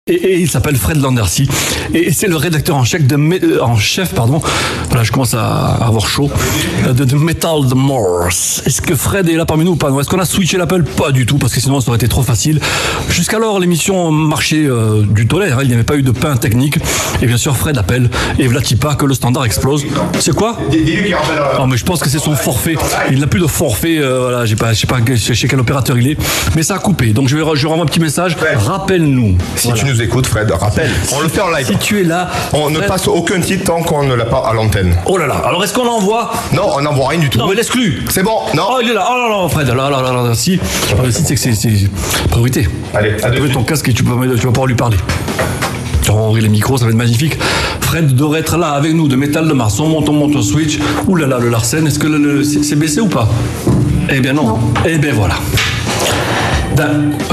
Et il s'appelle Fred Landercy et c'est le rédacteur en chef voilà, je commence à avoir chaud, de Metal de Mars. Est-ce que Fred est là parmi nous ou pas? Est-ce qu'on a switché l'appel? Pas du tout, parce que sinon ça aurait été trop facile. Jusqu'alors l'émission marchait du tollé, il n'y avait pas eu de pain technique, et bien sûr Fred appelle et vlati pas que le standard explose. C'est quoi? Non, mais je pense que c'est son forfait, il n'a plus de forfait, voilà, je sais pas chez quel opérateur il est, mais ça a coupé, donc je renvoie un petit message, rappelle-nous. Si tu nous écoutes, Fred, rappelle. On le fait en live. Si tu es là, on ne passe aucun titre tant qu'on ne l'a pas à l'antenne. Oh là là. Alors est-ce qu'on envoie? Non, on n'envoie rien du tout. Non, mais l'exclut. C'est bon. Non. Oh, il est là. Oh là là, Fred. Là. Si. C'est que c'est priorité. Allez, mets ton casque et tu vas pouvoir lui parler. Tu vas ouvrir les micros, ça va être magnifique. Fred devrait être là avec nous de Metal de Mars. On monte au switch. Ouh là là, le Larsen. Est-ce que c'est baissé ou pas? Eh bien non. Eh bien voilà.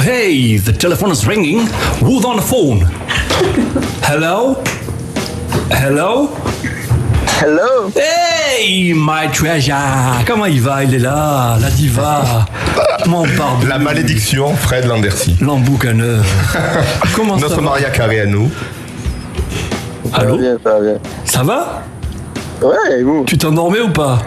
Hey, the telephone is ringing. Who's on the phone? Hello? Hello? Hello. Hey, my treasure. Comment il va? Il est là, la diva. Mon pardon. La malédiction, Fred Landercy. L'emboucaneur. Comment Notre ça va? Maria Carré à nous. Allô? Ça va bien. Ça va? Ouais, et vous? Tu t'endormais ou pas?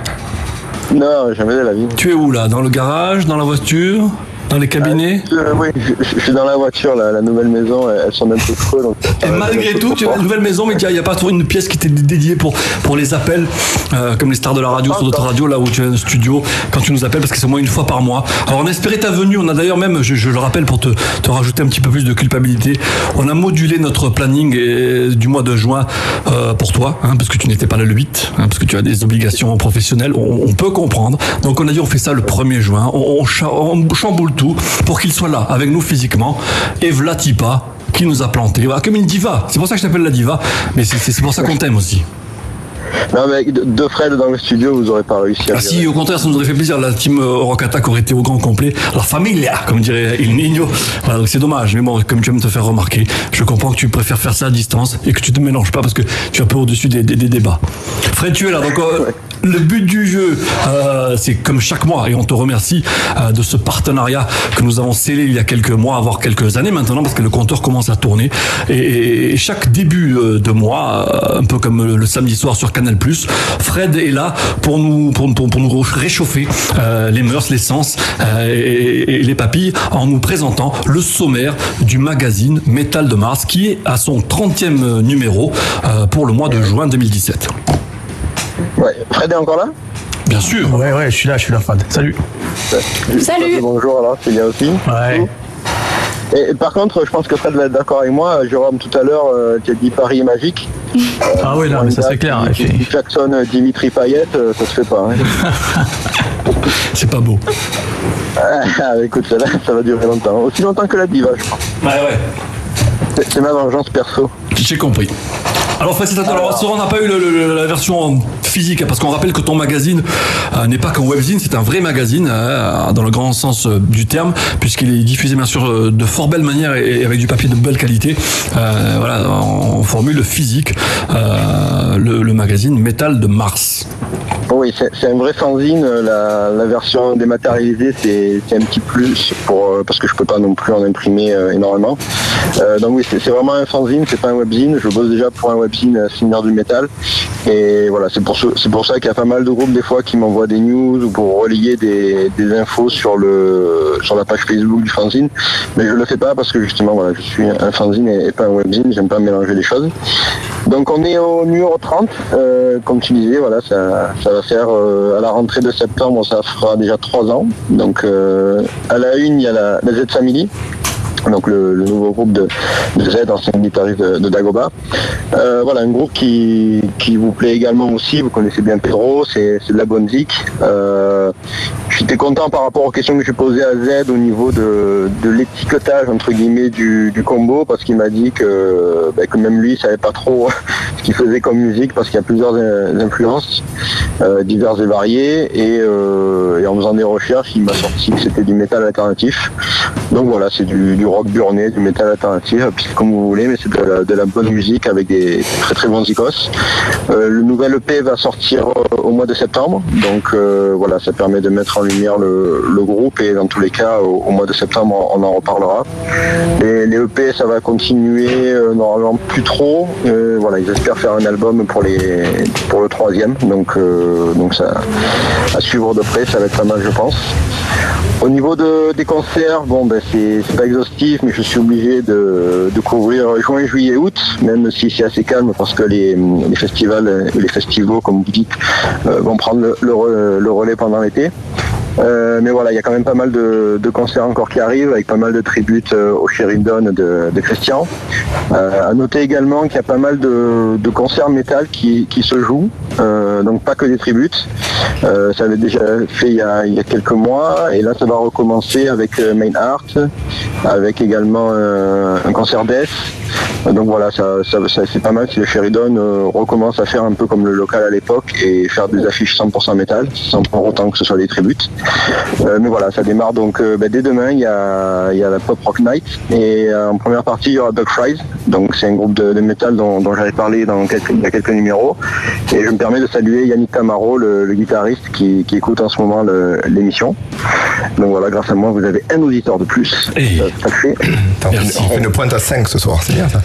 Non, jamais de la vie. Tu es où là? Dans le garage? Dans la voiture? Dans les cabinets? Oui, je suis dans la voiture, là, la nouvelle maison, elles sont un peu creux. Donc, et malgré tout, tu as une nouvelle maison, mais il n'y a pas une pièce qui t'est dédiée pour les appels, comme les stars de la radio, sur d'autres radios, là où tu as un studio, quand tu nous appelles, parce que c'est au moins une fois par mois. Alors on espérait ta venue, on a d'ailleurs même, je le rappelle pour te rajouter un petit peu plus de culpabilité, on a modulé notre planning du mois de juin pour toi, parce que tu n'étais pas là le 8, parce que tu as des obligations professionnelles, on peut comprendre. Donc on a dit on fait ça le 1er juin, on chamboule tout pour qu'il soit là avec nous physiquement, et Vlatipa qui nous a planté, voilà, comme une diva. C'est pour ça que je t'appelle la diva, mais c'est pour ça qu'on t'aime aussi. Non, mais avec deux Fred dans le studio, vous n'aurez pas réussi à... Ah si, au contraire, ça nous aurait fait plaisir. La team Rock Attack aurait été au grand complet. La familia, comme dirait Il Niño. Voilà, donc c'est dommage. Mais bon, comme tu aimes te faire remarquer, je comprends que tu préfères faire ça à distance et que tu te mélanges pas parce que tu es un peu au-dessus des débats. Fred, tu es là. Donc, le but du jeu, c'est comme chaque mois, et on te remercie de ce partenariat que nous avons scellé il y a quelques mois, voire quelques années maintenant, parce que le compteur commence à tourner. Et chaque début de mois, un peu comme le samedi soir sur Canal+, Fred est là pour nous réchauffer les mœurs, les sens et les papilles en nous présentant le sommaire du magazine Metal de Mars qui est à son 30e numéro pour le mois de juin 2017. Ouais, Fred est encore là? Bien sûr. Ouais, je suis là, Fred. Salut. Salut. Bonjour, alors, c'est bien aussi. Ouais. Et par contre, je pense que Fred va être d'accord avec moi. Jérôme, tout à l'heure, tu as dit Paris est magique. Ah oui, non, mais ça c'est clair. Jackson, Dimitri Payet, ça se fait pas. Hein. C'est pas beau. Écoute, ça va durer longtemps. Aussi longtemps que la diva, je crois. Ouais. C'est ma vengeance perso. J'ai compris. Alors félicitations. On n'a pas eu la version physique, parce qu'on rappelle que ton magazine n'est pas qu'un webzine, c'est un vrai magazine dans le grand sens du terme, puisqu'il est diffusé bien sûr de fort belle manière et avec du papier de belle qualité. Voilà, en formule physique, le magazine Metal de Mars. Oui, c'est un vrai fanzine. La version dématérialisée, c'est un petit plus parce que je peux pas non plus en imprimer énormément. Donc oui, c'est vraiment un fanzine, c'est pas un webzine. Je bosse déjà pour un webzine Seigneur du Métal. Et voilà, c'est pour ça qu'il y a pas mal de groupes des fois qui m'envoient des news ou pour relayer des infos sur la page Facebook du fanzine. Mais je le fais pas parce que justement, voilà, je suis un fanzine et pas un webzine. J'aime pas mélanger les choses. Donc on est au numéro 30. Comme tu disais, voilà, ça va faire à la rentrée de septembre, ça fera déjà 3 ans. Donc à la une, il y a la Z Family. Donc le nouveau groupe de Z, ancien guitariste de Dagoba. Voilà, un groupe qui vous plaît également aussi. Vous connaissez bien Pedro, c'est de la bonne zik. J'étais content par rapport aux questions que j'ai posées à Z au niveau de l'étiquetage entre guillemets du combo, parce qu'il m'a dit que même lui il savait pas trop ce qu'il faisait comme musique, parce qu'il y a plusieurs influences diverses et variées, et en faisant des recherches il m'a sorti que c'était du métal alternatif. Donc voilà, c'est du rock burné, du métal alternatif, puis comme vous voulez, mais c'est de la bonne musique avec des très très bons icos. Le nouvel EP va sortir au mois de septembre, donc voilà, ça permet de mettre en lumière le groupe, et dans tous les cas, au mois de septembre, on en reparlera. Les EP, ça va continuer normalement plus trop. Voilà, ils espèrent faire un album pour le troisième, donc ça à suivre de près, ça va être pas mal, je pense. Au niveau des concerts, c'est pas exhaustif, mais je suis obligé de couvrir juin, juillet, août, même si c'est assez calme parce que les festivals, les festivals, comme vous dites, vont prendre le relais pendant l'été. Mais voilà, il y a quand même pas mal de concerts encore qui arrivent, avec pas mal de tributes au Sheridan de Christian. À noter également qu'il y a pas mal de concerts métal qui se jouent, donc pas que des tributes. Ça avait déjà fait il y a quelques mois, et là ça va recommencer avec Main Art, avec également un concert death. Donc voilà, ça c'est pas mal si le Sheridan recommence à faire un peu comme le local à l'époque et faire des affiches 100% métal, sans pour autant que ce soit des tributes. Mais voilà, ça démarre donc dès demain, il y a la Pop Rock Night, et en première partie il y aura Bug Fries, donc c'est un groupe de métal dont j'avais parlé il y a quelques numéros, et je me permets de saluer Yannick Tamaro, le guitariste qui écoute en ce moment l'émission. Donc voilà, grâce à moi vous avez un auditeur de plus. Ça fait. On fait une pointe à 5 ce soir, c'est bien ça.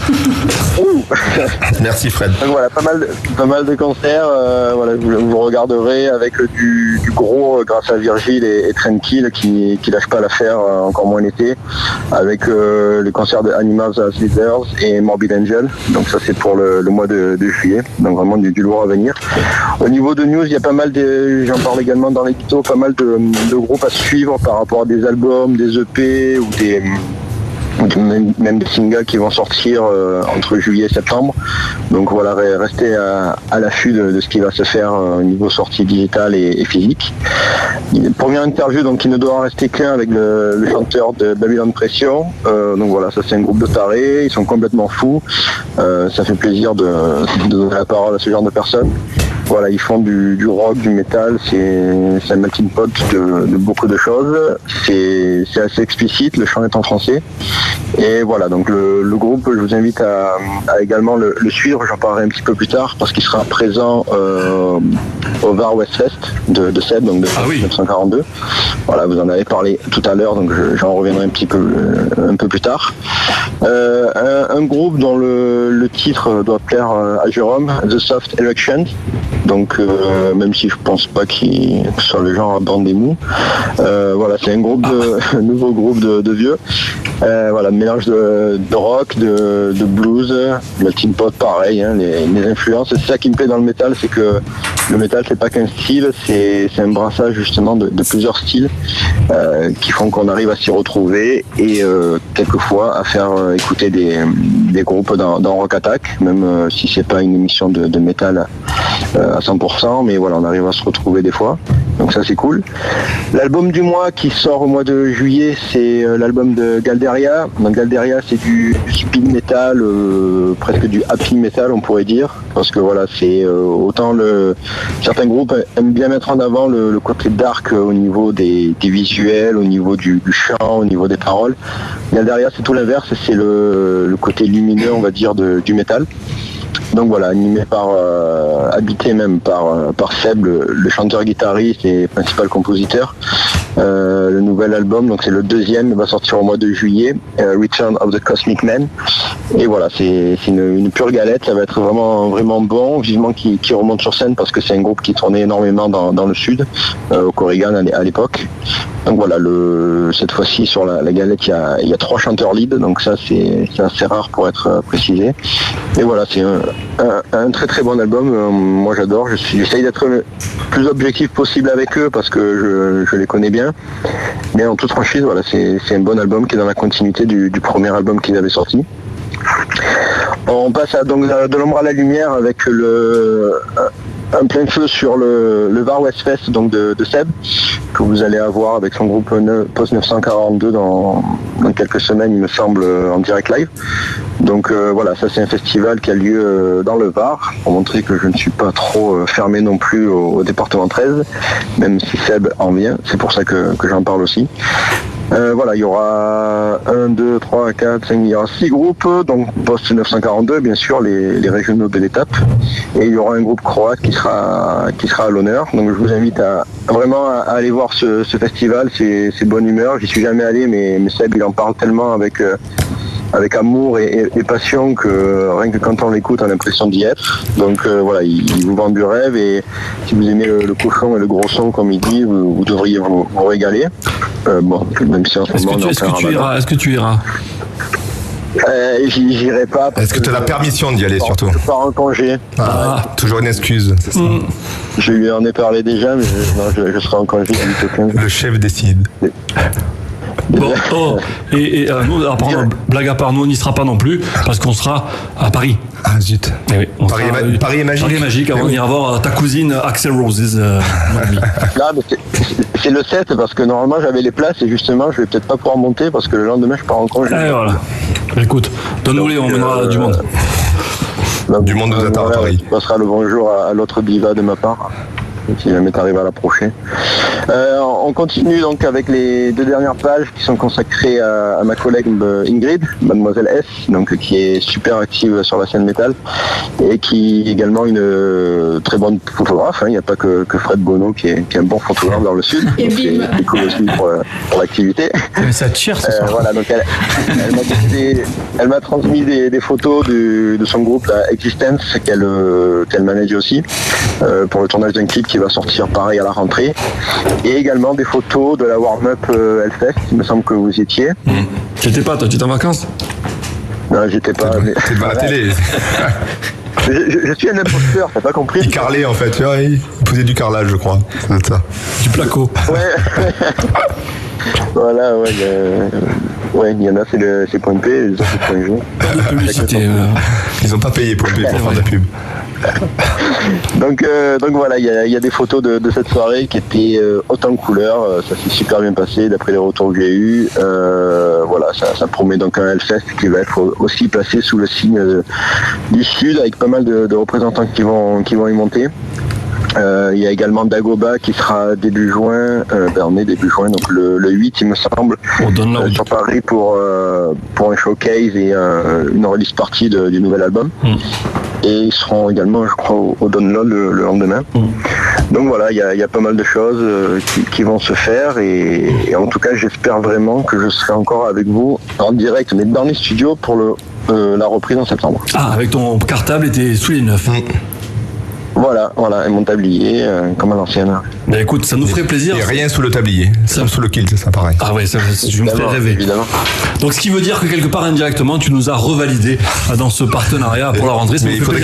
Merci Fred. Donc voilà, pas mal de concerts. Voilà, vous regarderez avec du gros grâce à Virgile et Tranquille qui lâche pas l'affaire, encore moins l'été, avec les concerts de Animals as Leaders et Morbid Angel. Donc ça c'est pour le mois de juillet. Donc vraiment du lourd à venir. Au niveau de news, il y a pas mal j'en parle également dans l'édito, pas mal de groupes à suivre par rapport à des albums, des EP ou même des singles qui vont sortir entre juillet et septembre. Donc voilà, restez à l'affût de ce qui va se faire au niveau sortie digitale et physique. Première interview donc, qui ne doit en rester qu'un avec le chanteur de Babylon Pression. Donc voilà, ça c'est un groupe de tarés, ils sont complètement fous. Ça fait plaisir de donner la parole à ce genre de personnes. Voilà, ils font du rock, du métal, c'est un melting pot de beaucoup de choses. C'est assez explicite, le chant est en français. Et voilà, donc le groupe, je vous invite à également le suivre, j'en parlerai un petit peu plus tard, parce qu'il sera présent au Var Westfest de Seb, donc de 1942. Voilà, vous en avez parlé tout à l'heure, donc j'en reviendrai un peu plus tard. Un groupe dont le titre doit plaire à Jérôme, The Soft Erection. Donc même si je pense pas que ce soit le genre à bande des mous. Voilà, c'est un nouveau groupe de vieux. Voilà, mélange de rock, de blues, melting pot pareil, hein, les influences. C'est ça qui me plaît dans le métal, c'est que le métal c'est pas qu'un style, c'est un brassage justement de plusieurs styles qui font qu'on arrive à s'y retrouver et quelquefois à faire écouter des groupes dans Rock Attack, même si c'est pas une émission de métal à 100%, mais voilà, on arrive à se retrouver des fois. Donc ça c'est cool. L'album du mois qui sort au mois de juillet, c'est l'album de Galderia. Donc Galderia c'est du speed metal, presque du happy metal on pourrait dire, parce que voilà, c'est autant certains groupes aiment bien mettre en avant le côté dark au niveau des visuels, au niveau du chant, au niveau des paroles. Galderia c'est tout l'inverse, c'est le côté lumineux on va dire du métal. Donc voilà, animé habité même par Seb, le chanteur-guitariste et principal compositeur. Le nouvel album, donc c'est le deuxième, va sortir au mois de juillet, Return of the Cosmic Man. Et voilà, c'est une pure galette, ça va être vraiment bon, vivement qu'il remonte sur scène parce que c'est un groupe qui tournait énormément dans le sud, au Corrigan à l'époque. Donc voilà, cette fois-ci sur la galette, il y a 3 chanteurs lead, donc ça c'est assez rare pour être précisé. Et voilà, c'est un très très bon album, moi j'adore, j'essaye d'être le plus objectif possible avec eux parce que je les connais bien, mais en toute franchise, voilà, c'est un bon album qui est dans la continuité du premier album qu'ils avaient sorti. On passe donc de l'ombre à la lumière avec un plein feu sur le Var Westfest donc de Seb, que vous allez avoir avec son groupe Post 942 dans quelques semaines, il me semble, en direct live. Donc voilà, ça c'est un festival qui a lieu dans le Var, pour montrer que je ne suis pas trop fermé non plus au département 13, même si Seb en vient, c'est pour ça que j'en parle aussi. Voilà, il y aura 1, 2, 3, 4, 5, il y aura 6 groupes, donc post 942, bien sûr, les régionaux de l'étape. Et il y aura un groupe croate qui sera à l'honneur. Donc je vous invite à vraiment à aller voir ce festival, c'est bonne humeur. J'y suis jamais allé, mais Seb, il en parle tellement avec amour et passion que rien que quand on l'écoute, on a l'impression d'y être. Donc voilà, il vous vend du rêve et si vous aimez le cochon et le gros son, comme il dit, vous devriez vous régaler. Bon, même si en ce moment... Est-ce que tu iras J'irai pas. Est-ce que tu as la permission d'y aller surtout? Je pars en congé. Toujours une excuse, c'est ça. Je lui en ai parlé déjà, mais je serai en congé. Le chef décide. Bon, nous, apparemment, blague à part, nous on n'y sera pas non plus parce qu'on sera à Paris. Ah zut. Eh oui, Paris est magique. Paris est magique, avant d'ira voir ta cousine Axel Roses. Là, c'est le 7 parce que normalement j'avais les places et justement je vais peut-être pas pouvoir monter parce que le lendemain je pars en congé. Voilà. Écoute, donne-nous-les, on mènera du monde. Donc, du monde nous attend à Paris. On passera le bonjour à l'autre diva de ma part. Si jamais t'arrives à l'approcher. On continue donc avec les 2 dernières pages qui sont consacrées à ma collègue Ingrid, Mademoiselle S, donc qui est super active sur la scène métal et qui est également une très bonne photographe. Il n'y a pas que Fred Bono qui est un bon photographe dans le sud. Et donc c'est cool aussi pour l'activité. Mais ça tire ce soir. Voilà, donc elle m'a transmis des photos de son groupe la Existence qu'elle manage aussi pour le tournage d'un clip qui va sortir pareil à la rentrée, et également des photos de la warm-up Hellfest, il me semble que vous y étiez. J'étais pas, toi tu étais en vacances? Non, j'étais pas. T'es devant la télé. Je suis un imposteur, t'as pas compris? Il carlait en fait, tu vois, il faisait du carrelage, je crois. C'est ça. Du placo. Ouais. Voilà, ouais, il y en a, c'est Point P, les autres c'est Point G. Pas de publicité. Ils ont pas payé Point P pour faire de la pub. Donc voilà, il y a des photos de cette soirée qui étaient hautes en couleurs, ça s'est super bien passé d'après les retours que j'ai eus. Voilà, ça promet donc un Hellfest qui va être aussi placé sous le signe du Sud avec pas mal de représentants qui vont y monter. Il y a également Dagoba qui sera début juin, on est début juin, donc le 8 il me semble, sur Paris pour un showcase et une release party du nouvel album. Et ils seront également, je crois, au Download le lendemain. Donc voilà, il y a pas mal de choses qui vont se faire et en tout cas j'espère vraiment que je serai encore avec vous en direct, mais dans les studios pour la reprise en septembre. Ah, avec ton cartable et tes souliers neufs. Voilà, et mon tablier, comme à l'ancienne. Mais écoute, ça nous ferait plaisir. Et rien sous le tablier, ça sous le kilt, ça pareil. Ah ouais, je me ferais rêver. Évidemment. Donc ce qui veut dire que quelque part indirectement, tu nous as revalidé dans ce partenariat pour la rentrée. Mais il faudrait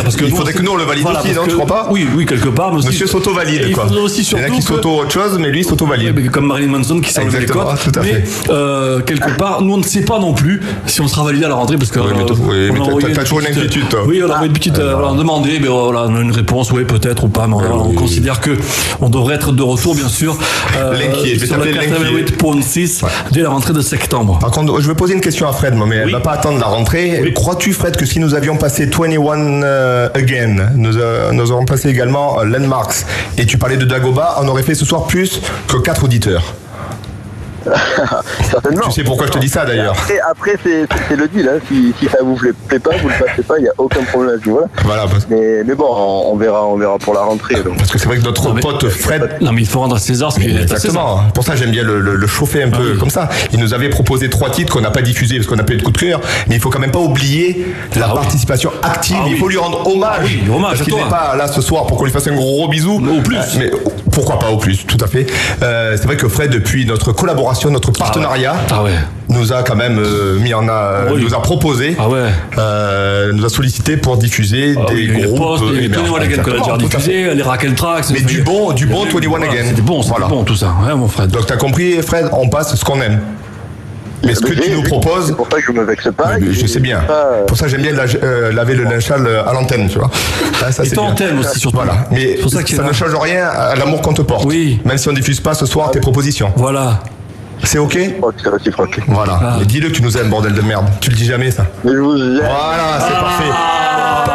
que nous on le valide aussi, non, tu crois pas? Oui, quelque part. Mais aussi, Monsieur s'auto-valide, quoi. Il y en a qui s'auto autre chose, mais lui s'auto-valide. Comme Marilyn Manson qui s'est enlevé les côtes. Tout à fait. Mais quelque part, nous on ne sait pas non plus si on sera validé à la rentrée parce que mais t'as toujours une inquiétude, toi. Oui, on a envoyé une petite, on a demandé, mais voilà, on a une réponse, oui, peut-être ou pas. Mais on considère que on devrait être de retour, bien sûr, sur la 88.6 dès la rentrée de septembre. Par contre, je vais poser une question à Fred, mais elle va pas attendre la rentrée. Oui. Crois-tu, Fred, que si nous avions passé 21 Again, nous aurons passé également Landmarks, et tu parlais de Dagoba, on aurait fait ce soir plus que 4 auditeurs? Certainement. Tu sais pourquoi je te dis ça d'ailleurs. Après c'est le deal, hein. Si ça vous plaît pas, vous le passez pas, il n'y a aucun problème à ce niveau-là. Voilà, mais bon, on verra pour la rentrée. Donc. Parce que c'est vrai que notre pote Fred. Non mais il faut rendre à César ce qu'il est. Exactement. Pour ça j'aime bien le chauffer un peu comme ça. Il nous avait proposé 3 titres qu'on n'a pas diffusés parce qu'on n'a pas eu de coup de cœur, mais il faut quand même pas oublier la participation active. Il faut lui rendre hommage. Parce qu'il n'est pas là ce soir pour qu'on lui fasse un gros bisou. Au plus. Mais pourquoi pas au plus, tout à fait. C'est vrai que Fred, depuis notre collaboration, notre partenariat, nous a quand même nous a proposé, nous a sollicité pour diffuser des groupes. Les 21 Again qu'on a déjà diffusé, les Raquel Tracks. Mais du bon 21 Again. C'était bon, tout ça, mon Fred. Donc t'as compris, Fred, on passe ce qu'on aime. Mais ce que tu nous proposes. C'est pour ça que je me vexe pas. Je sais bien. Pour ça, j'aime bien laver le linge sale à l'antenne, tu vois. Ça, et ton antenne aussi, surtout. Voilà. Mais ça ne change rien à l'amour qu'on te porte. Oui. Même si on diffuse pas ce soir tes propositions. Voilà. C'est ok? C'est réciproque. Voilà. Et dis-le que tu nous aimes, bordel de merde. Tu le dis jamais, ça. Mais je vous aime. Voilà, c'est parfait.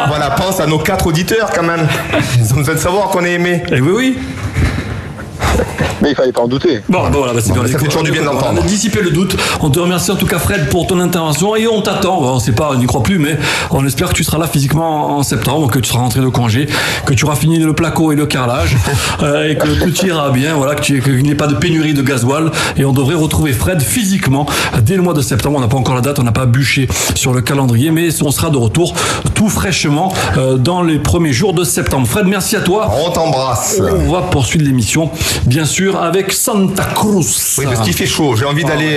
Voilà, pense à nos 4 auditeurs quand même. Ils ont besoin de savoir qu'on est aimé. Et oui. Mais il fallait pas en douter. Bon, voilà, c'est bien. Ça fait toujours du bien d'entendre. On a dissipé le doute. On te remercie en tout cas, Fred, pour ton intervention et on t'attend. On sait pas, on n'y croit plus, mais on espère que tu seras là physiquement en septembre, que tu seras rentré de congé, que tu auras fini le placo et le carrelage et que tout ira bien. Voilà, qu'il n'y ait pas de pénurie de gasoil et on devrait retrouver Fred physiquement dès le mois de septembre. On n'a pas encore la date, on n'a pas bûché sur le calendrier, mais on sera de retour tout fraîchement dans les premiers jours de septembre. Fred, merci à toi. On t'embrasse. On va poursuivre l'émission, bien sûr, avec Santa Cruz. Oui, parce qu'il fait chaud. J'ai envie d'aller